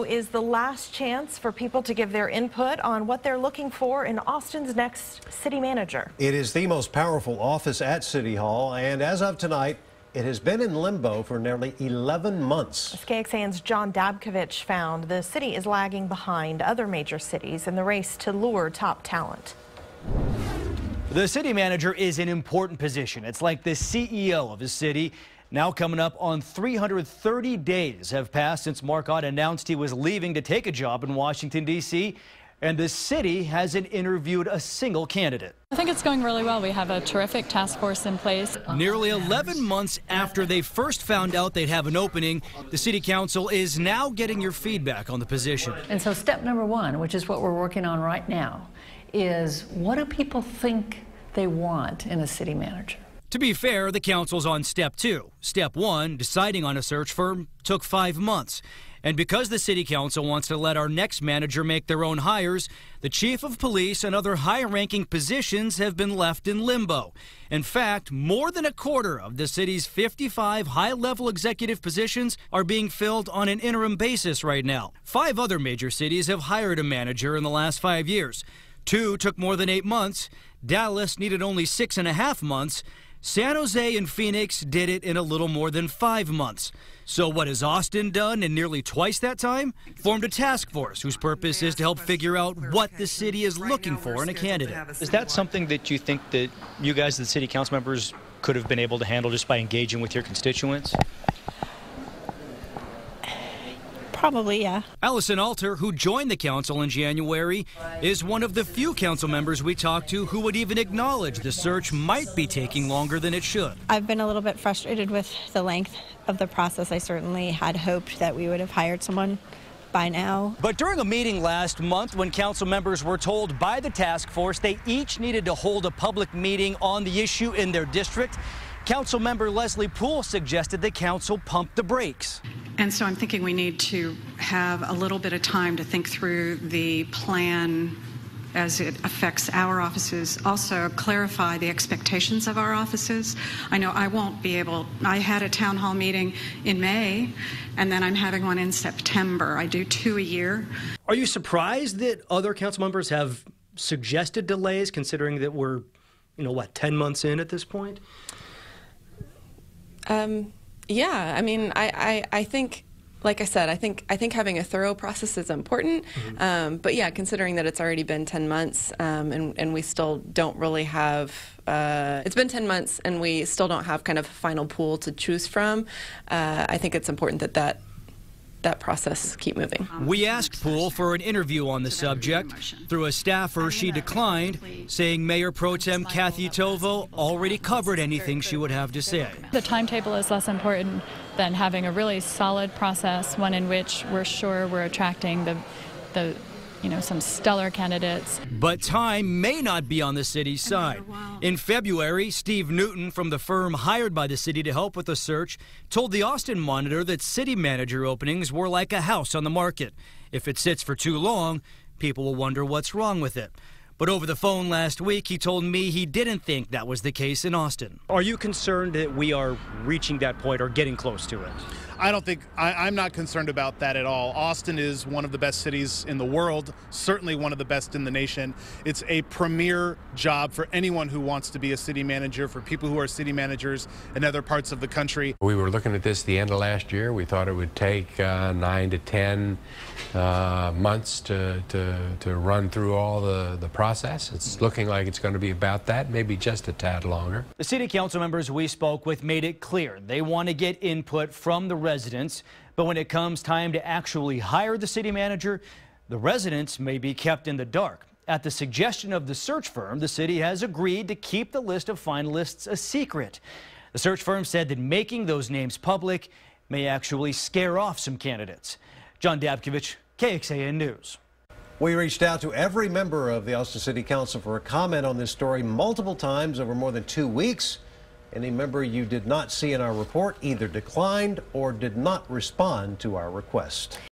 tomorrow is the last chance for people to give their input on what they're looking for in Austin's next city manager. It is the most powerful office at City Hall, and as of tonight, it has been in limbo for nearly 11 months. As KXAN's John Dabkovich found, the city is lagging behind other major cities in the race to lure top talent. The city manager is an important position. It's like the CEO of a city. Now coming up on 330 days have passed since Marcotte announced he was leaving to take a job in Washington, D.C., and the city hasn't interviewed a single candidate. I think it's going really well. We have a terrific task force in place. Nearly 11 months after they first found out they'd have an opening, the city council is now getting your feedback on the position. And so step number one, which is what we're working on right now, is what do people think they want in a city manager? To be fair, the council's on step two. Step one, deciding on a search firm, took 5 months. And because the city council wants to let our next manager make their own hires, the chief of police and other high-ranking positions have been left in limbo. In fact, more than a quarter of the city's 55 high-level executive positions are being filled on an interim basis right now. 5 other major cities have hired a manager in the last 5 years. 2 took more than 8 months. Dallas needed only 6.5 months. San Jose and Phoenix did it in a little more than 5 months. So what has Austin done in nearly twice that time? Formed a task force whose purpose is to help figure out what the city is looking for in a candidate. Is that something that you think that you guys, the city council members, could have been able to handle just by engaging with your constituents? Probably, yeah. ALISON Alter, who joined the council in January, is one of the few council members we talked to who would even acknowledge the search might be taking longer than it should. I've been a little bit frustrated with the length of the process. I certainly had hoped that we would have hired someone by now. But during a meeting last month when council members were told by the task force they each needed to hold a public meeting on the issue in their district, Council member Leslie Poole suggested the council pump the brakes. And so I'm thinking we need to have a little bit of time to think through the plan as it affects our offices, also clarify the expectations of our offices. I know I won't be able, I had a town hall meeting in May, and then I'm having one in September. I do 2 a year. Are you surprised that other council members have suggested delays, considering that we're, 10 months in at this point? Yeah, I mean, I think, like I said, I think having a thorough process is important. Mm-hmm. But yeah, considering that it's already been 10 months and we still don't really have, it's been 10 months and we still don't have kind of a final pool to choose from, I think it's important that process keep moving. We asked Poole for an interview on the subject. Through a staffer, she declined, saying Mayor Pro Tem Kathy Tovo already covered anything she would have to say. The timetable is less important than having a really solid process, one in which we're sure we're attracting some stellar candidates. But time may not be on the city's side. In February, Steve Newton from the firm hired by the city to help with the search told the Austin Monitor that city manager openings were like a house on the market. If it sits for too long, people will wonder what's wrong with it. But over the phone last week, he told me he didn't think that was the case in Austin. Are you concerned that we are reaching that point or getting close to it? I'm not concerned about that at all. Austin is one of the best cities in the world, certainly one of the best in the nation. It's a premier job for anyone who wants to be a city manager, for people who are city managers in other parts of the country. We were looking at this the end of last year. We thought it would take 9 to 10 months to run through all the process. It's looking like it's going to be about that, maybe just a tad longer. The city council members we spoke with made it clear they want to get input from the residents, but when it comes time to actually hire the city manager, the residents may be kept in the dark. At the suggestion of the search firm, the city has agreed to keep the list of finalists a secret. The search firm said that making those names public may actually scare off some candidates. John Dabkovich, KXAN News. We reached out to every member of the Austin City Council for a comment on this story multiple times over more than 2 weeks. Any member you did not see in our report either declined or did not respond to our request.